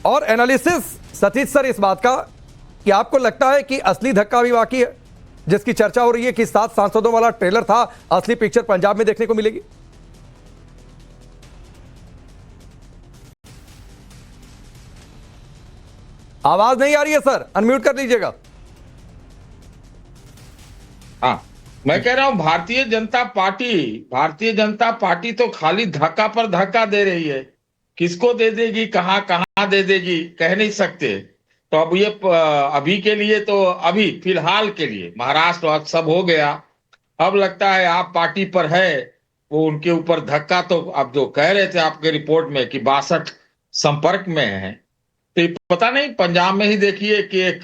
और analysis Satish sir इस बात का कि आपको लगता है कि असली धक्का भी बाकी है, जिसकी चर्चा हो रही है कि 7 सांसदों वाला ट्रेलर था, असली पिक्चर पंजाब में देखने को मिलेगी? आवाज नहीं आ रही है सर, अनम्यूट कर लीजिएगा। हाँ, मैं कह रहा हूं भारतीय जनता पार्टी तो खाली धक्का पर धक्का दे रही है। किसको दे देगी, कहां कहां दे देगी, कह नहीं सकते। तो अब ये अभी के लिए तो अभी फिलहाल के लिए महाराष्ट्र और सब हो गया। अब लगता है आप पार्टी पर है, वो उनके ऊपर धक्का। तो अब जो कह रहे थे आपके रिपोर्ट में कि 62 संपर्क में है, तो ये पता नहीं पंजाब में ही देखिए कि एक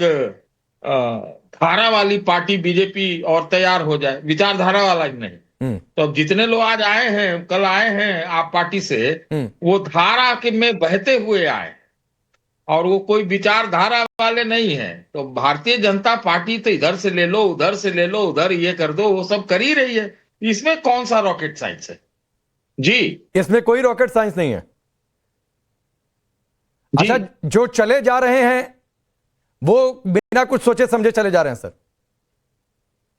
धारा वाली पार्टी बीजेपी और तैयार हो जाए, विचारधारा वाला ही नहीं। तो अब जितने लोग आज आए हैं, कल आए हैं आप पार्टी से, वो धारा के में बहते हुए आए और वो कोई विचारधारा वाले नहीं है। तो भारतीय जनता पार्टी तो इधर से ले लो, उधर से ले लो, उधर ये कर दो, वो सब कर ही रही है। इसमें कौन सा रॉकेट साइंस है जी? इसमें कोई रॉकेट साइंस नहीं है। अच्छा, जो चले जा रहे हैं वो बिना कुछ सोचे समझे चले जा रहे हैं सर?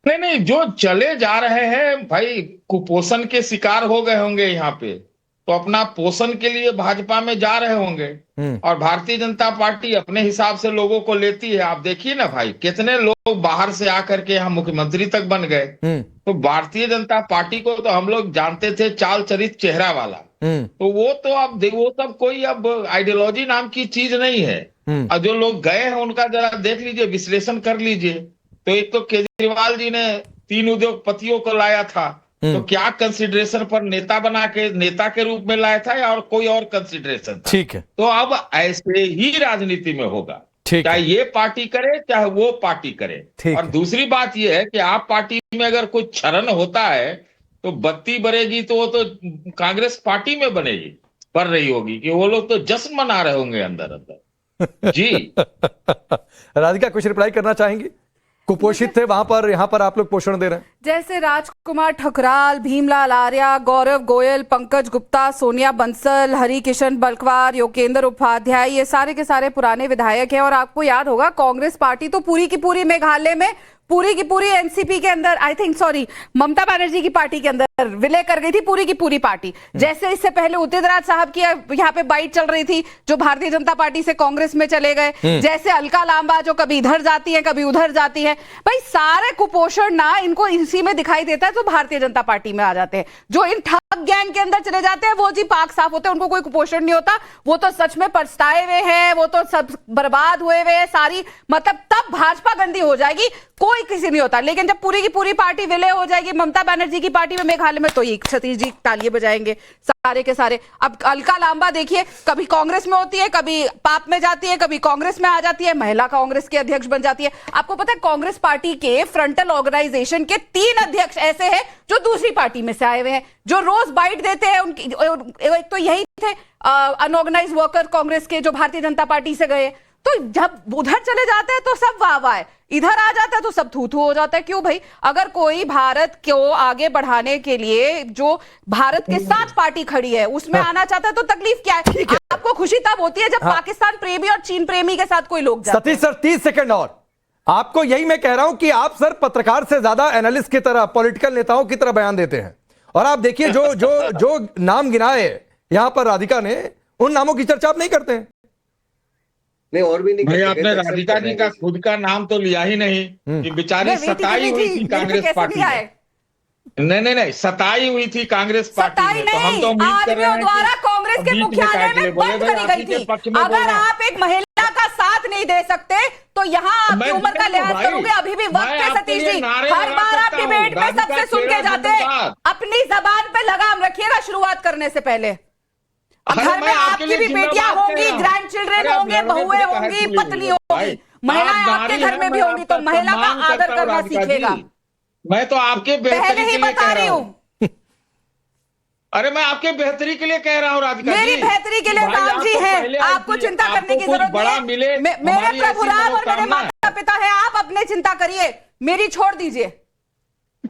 नहीं, जो चले जा रहे हैं भाई कुपोषण के शिकार हो गए होंगे यहाँ पे, तो अपना पोषण के लिए भाजपा में जा रहे होंगे। और भारतीय जनता पार्टी अपने हिसाब से लोगों को लेती है। आप देखिए ना भाई, कितने लोग बाहर से आकर के यहाँ मुख्यमंत्री तक बन गए। तो भारतीय जनता पार्टी को तो हम लोग जानते थे चाल चरित चेहरा वाला। तो वो तो अब वो सब कोई अब आइडियोलॉजी नाम की चीज नहीं है। और जो लोग गए हैं उनका जरा देख लीजिए, विश्लेषण कर लीजिए। तो एक तो केजरीवाल जी ने 3 उद्योगपतियों को लाया था, तो क्या कंसिडरेशन पर नेता के रूप में लाया था या और कोई और कंसिडरेशन था? ठीक है। तो अब ऐसे ही राजनीति में होगा, चाहे ये पार्टी करे चाहे वो पार्टी करे। और दूसरी बात ये है कि आप पार्टी में अगर कोई क्षरण होता है तो बत्ती बरेगी, तो वो तो कांग्रेस पार्टी में बनेगी, बढ़ रही होगी कि वो लोग तो जश्न मना रहे होंगे अंदर अंदर जी। राधिका कुछ रिप्लाई करना चाहेंगी? कुपोषित थे वहां पर, यहाँ पर आप लोग पोषण दे रहे हैं। जैसे राजकुमार ठकराल, भीमलाल आर्या, गौरव गोयल, पंकज गुप्ता, सोनिया बंसल, हरिकिशन बलकवार, योगेंद्र उपाध्याय, ये सारे के सारे पुराने विधायक हैं। और आपको याद होगा कांग्रेस पार्टी तो पूरी की पूरी मेघालय में, पूरी की पूरी एनसीपी के अंदर, ममता बनर्जी की पार्टी के अंदर विलय कर गई थी पूरी की पूरी पार्टी। जैसे इससे पहले उदित राज साहब की यहाँ पे बाइट चल रही थी, जो भारतीय जनता पार्टी से कांग्रेस में चले गए। जैसे अलका लांबा जो कभी इधर जाती है कभी उधर जाती है। भाई सारे कुपोषण ना इनको इसी में दिखाई देता है, तो भारतीय जनता पार्टी में आ जाते हैं। जो इन ठग गैंग के अंदर चले जाते हैं वो जी पाक साफ होते हैं, उनको कोई कुपोषण नहीं होता। वो तो सच में पछताए हुए हैं, वो तो सब बर्बाद हुए हुए सारी, मतलब तब भाजपा गंदी हो जाएगी, कोई किसी नहीं होता। लेकिन जब पूरी की पूरी पार्टी विलय हो जाएगी ममता बनर्जी की पार्टी में मेघालय में, तो ये सतीश जी तालियां बजाएंगे सारे के सारे। अब अलका लांबा देखिए, कभी कांग्रेस में होती है, कभी पाप में जाती है, कभी कांग्रेस में आ जाती है, महिला कांग्रेस के अध्यक्ष बन जाती है। आपको पता है कांग्रेस पार्टी के फ्रंटल ऑर्गेनाइजेशन के 3 अध्यक्ष ऐसे हैं जो दूसरी पार्टी में से आए हुए हैं, जो रोज बाइट देते हैं। उनकी एक तो यही थे अनऑर्गेनाइज्ड वर्कर कांग्रेस के, जो भारतीय जनता पार्टी से गए। तो जब उधर चले जाते हैं तो सब वाह वाह है, इधर आ जाता है तो सब थू थू हो जाता है। क्यों भाई? अगर कोई भारत को आगे बढ़ाने के लिए जो भारत के साथ पार्टी खड़ी है उसमें आना चाहता है तो तकलीफ क्या है? आपको खुशी तब होती है जब पाकिस्तान प्रेमी और चीन प्रेमी के साथ कोई लोग जाते हैं। सतीश सर 30 सेकंड और। आपको यही मैं कह रहा हूं कि आप सर पत्रकार से ज्यादा एनालिस्ट की तरह, पॉलिटिकल नेताओं की तरह बयान देते हैं। और आप देखिए जो नाम गिनाए यहां पर राधिका ने, उन नामों की चर्चा आप नहीं करते हैं। नहीं, और भी नहीं भाई आपने राधिका जी का खुद का नाम तो लिया ही नहीं कि बेचारी सताई हुई थी कांग्रेस पार्टी में। नहीं, सताई हुई थी कांग्रेस पार्टी में। तो हम तो उम्मीद कर रहे हैं द्वारा कांग्रेस के मुख्यालय में बंद करी गई थी। अगर आप एक महिला का साथ नहीं दे सकते तो यहाँ आपकी उम्र का लिहाज करोगे। अभी भी वक्त है सतीश जी, हर बार आप डिबेट में सबसे सुन के जाते हैं। अपनी जबान पे लगाम रखिएगा शुरुआत करने से पहले। घर में आपकी भी बेटियां होंगी, ग्रैंड चिल्ड्रेन होंगे, बहुएं होंगी, पत्नी होगी, महिलाएं आपके घर में भी होंगी, तो महिला का आदर करना सीखेगा। मैं तो आपके पहले ही बता रही हूँ। अरे मैं आपके बेहतरी के लिए कह रहा हूँ राधिका जी। मेरी बेहतरी के लिए राम जी है, आपको चिंता करने की जरूरत नहीं है। मेरे प्रभु राम और मेरे माता पिता है, आप अपने चिंता करिए, मेरी छोड़ दीजिए।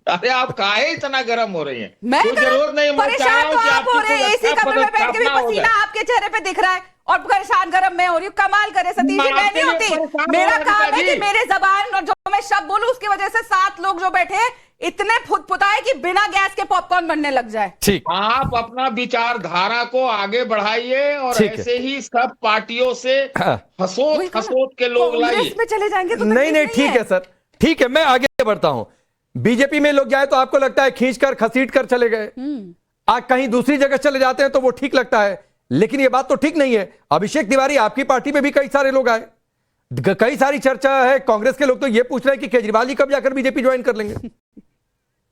अरे आप काहे इतना गर्म हो रही हैं? मैं जरूरत नहीं, परेशान तो आप हो रहे हैं। एसी कमरे में बैठ के भी पसीना आपके चेहरे पे दिख रहा है और परेशान गरम मैं हो रही हूँ। कमाल करे सतीश जी, मैं नहीं होती। मेरा काम है कि मेरे जबान और जो मैं शब्द बोलूं उसकी वजह से 7 लोग जो बैठे इतने फुदफुदाए कि बिना गैस के पॉपकॉर्न बनने लग जाए। ठीक, आप अपना विचारधारा को आगे बढ़ाइए और ठीक है। ऐसे ही सब पार्टियों से हाँ। हसोत के लोग लाइए। कांग्रेस में चले जाएंगे तो नहीं नहीं, ठीक है सर, ठीक है, मैं आगे बढ़ता हूं। बीजेपी में लोग जाए तो आपको लगता है खींचकर खसीट कर चले गए, आज कहीं दूसरी जगह चले जाते हैं तो वो ठीक लगता है, लेकिन ये बात तो ठीक नहीं है। अभिषेक तिवारी, आपकी पार्टी में भी कई सारे लोग आए, कई सारी चर्चा है। कांग्रेस के लोग तो ये पूछ रहे हैं कि केजरीवाल जी कब जाकर बीजेपी ज्वाइन कर लेंगे।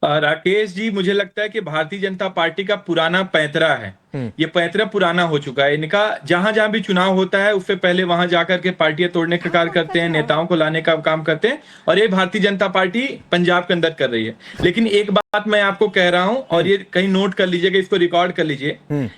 राकेश जी, मुझे लगता है कि भारतीय जनता पार्टी का पुराना पैंतरा है, ये पैंतरा पुराना हो चुका है इनका। जहां जहां भी चुनाव होता है उससे पहले वहां जाकर के पार्टियां तोड़ने का कार्य करते हैं, नेताओं को लाने का काम करते हैं, और ये भारतीय जनता पार्टी पंजाब के अंदर कर रही है। लेकिन एक बात मैं आपको कह रहा हूं, और ये कहीं नोट कर लीजिएगा, इसको रिकॉर्ड कर लीजिए।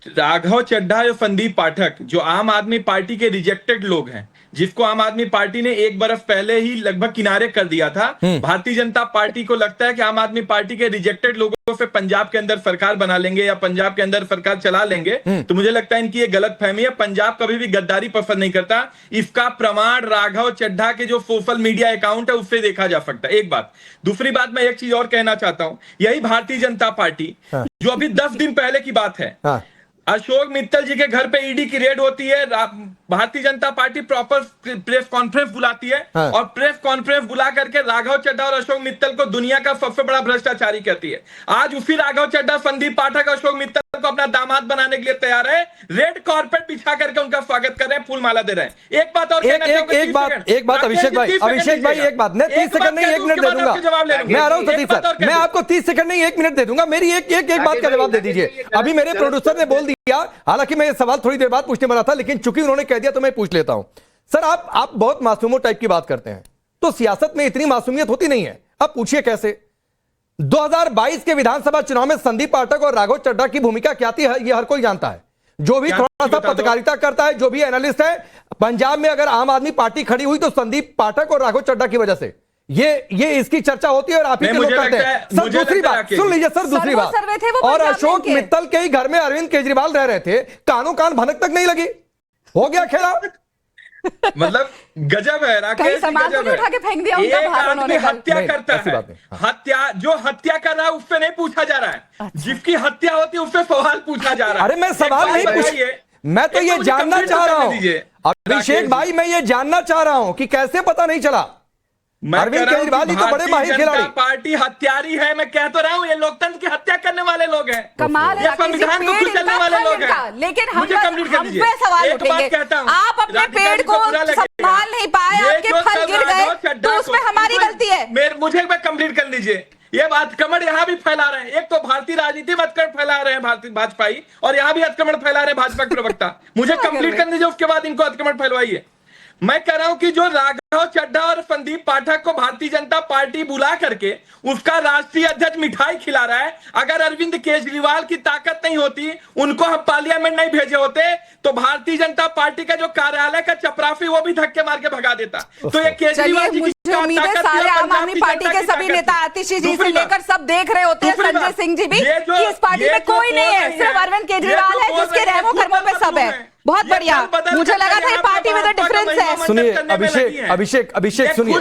राघव चड्ढा और संदीप पाठक जो आम आदमी पार्टी के रिजेक्टेड लोग हैं, जिसको आम आदमी पार्टी ने 1 बरस पहले ही लगभग किनारे कर दिया था, भारतीय जनता पार्टी को लगता है कि आम आदमी पार्टी के रिजेक्टेड लोगों से पंजाब के अंदर सरकार बना लेंगे या पंजाब के अंदर सरकार चला लेंगे, तो मुझे लगता है इनकी ये गलत फहमी है। पंजाब कभी भी गद्दारी पसंद नहीं करता। इसका प्रमाण राघव चड्ढा के जो सोशल मीडिया अकाउंट है उससे देखा जा सकता है। एक बात। दूसरी बात, मैं एक चीज और कहना चाहता हूं, यही भारतीय जनता पार्टी जो अभी 10 दिन पहले की बात है, अशोक मित्तल जी के घर पे ईडी की रेड होती है, Bharatiya Janata party proper press conference बुलाती है, और प्रेस कॉन्फ्रेंस बुला करके राघव चड्ढा और अशोक मित्तल को दुनिया का सबसे बड़ा भ्रष्टाचारी कहती है। आज उसी राघव चड्ढा, संदीप पाठक, अशोक मित्तल को अपना दामाद बनाने के लिए तैयार है, रेड कॉर्पेट बिछा करके उनका स्वागत कर रहे हैं, फूल माला दे रहे हैं। एक बात और एक बात अभिषेक भाई, एक बात, मैं 30 सेकंड नहीं 1 मिनट दे दूंगा। मैं आ रहा हूं सतीश सर, मैं आपको 30 सेकंड नहीं 1 मिनट दे दूंगा। मेरी एक बात का जवाब दे दीजिए। अभी मेरे प्रोड्यूसर ने बोल दिया, हालांकि मैं ये सवाल थोड़ी देर बाद पूछने वाला था, लेकिन चूंकि उन्होंने कह दिया तो मैं पूछ लेता हूं। सर, आप बहुत मासूमों टाइप की बात करते हैं, तो सियासत में इतनी मासूमियत होती नहीं है। अब पूछिए कैसे। 2022 के विधानसभा चुनाव में संदीप पाठक और राघव चड्ढा की भूमिका क्या थी, ये हर कोई जानता है। जो भी थोड़ा सा पत्रकारिता करता है, जो भी एनालिस्ट है, पंजाब में अगर आम आदमी पार्टी खड़ी हुई तो संदीप पाठक और राघव चड्ढा की वजह से ये इसकी चर्चा होती है और आप ही के लोग करते हैं। सर, दूसरी बात सुन लीजिए सर, दूसरी बात, और अशोक मित्तल के ही घर में अरविंद केजरीवाल रह रहे थे, कानों कान भनक तक नहीं लगी, हो गया खेला। मतलब गजब है राकेश, गजब है। उठा के फेंक दिया उनका एक बाहर आदमी हत्या करता है, हत्या जो हत्या कर रहा है उससे नहीं पूछा जा रहा है, जिसकी हत्या होती है उससे सवाल पूछा जा रहा है। अरे मैं सवाल नहीं पूछ, मैं तो ये जानना चाह रहा हूं अभिषेक भाई, मैं ये जानना चाह रहा हूं कि कैसे पता नहीं चला। अरविंद केजरीवाल जी तो बड़े माहिर खिलाड़ी। पार्टी हत्यारी है, मैं कह तो रहा हूँ, ये लोकतंत्र की हत्या करने वाले लोग हैं, कमाल है, ये संविधान को कुचलने वाले लोग हैं। लेकिन हम लीजिए, पे सवाल एक बात उठेंगे, कहता हूं, आप अपने पेड़ को संभाल नहीं पाए, आपके फल गिर गए, तो उसमें हमारी गलती है। मुझे कंप्लीट कर लीजिए। ये अतिक्रमण यहाँ भी फैला रहे हैं, एक तो भारतीय राजनीति में अतिक्रमण फैला रहे हैं भारतीय भाजपाई, और यहाँ भी अतिक्रमण फैला रहे हैं भाजपा के प्रवक्ता। मुझे कंप्लीट कर दीजिए, उसके बाद इनको अतिक्रमण फैलवाइए। मैं कह रहा हूं कि जो राघव चड्ढा और संदीप पाठक को भारतीय जनता पार्टी बुला करके उसका राष्ट्रीय अध्यक्ष मिठाई खिला रहा है, अगर अरविंद केजरीवाल की ताकत नहीं होती, उनको हम पार्लियामेंट नहीं भेजे होते, तो भारतीय जनता पार्टी का जो कार्यालय का चपरासी वो भी धक्के मार के भगा देता। तो ये केजरीवाल जी मुझे उम्मीद है सारे आम आदमी पार्टी के सभी नेता, आतिशी जी से लेकर सब देख रहे होते हैं, संजय सिंह जी भी, कि इस पार्टी में कोई नहीं है, सिर्फ अरविंद केजरीवाल है जिसके रहमो कर्मों पे सब है। बहुत बढ़िया, मुझे लगा था ये पार्टी में तो डिफरेंस है। सुनिए अभिषेक सुनिए,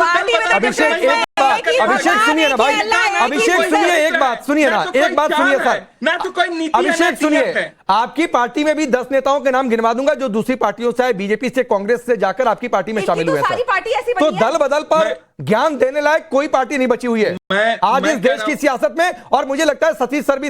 अभिषेक सुनिए ना भाई, अभिषेक सुनिए, एक बात सुनिए ना, एक बात सुनिए सर, अभिषेक सुनिए, आपकी पार्टी में भी 10 नेताओं के नाम गिनवा दूंगा जो दूसरी पार्टियों से, बीजेपी से, कांग्रेस से जाकर आपकी पार्टी में शामिल हुए। तो दल बदल पर ज्ञान देने लायक कोई पार्टी नहीं बची हुई है आज इस देश की सियासत में, और मुझे लगता है सतीश सर भी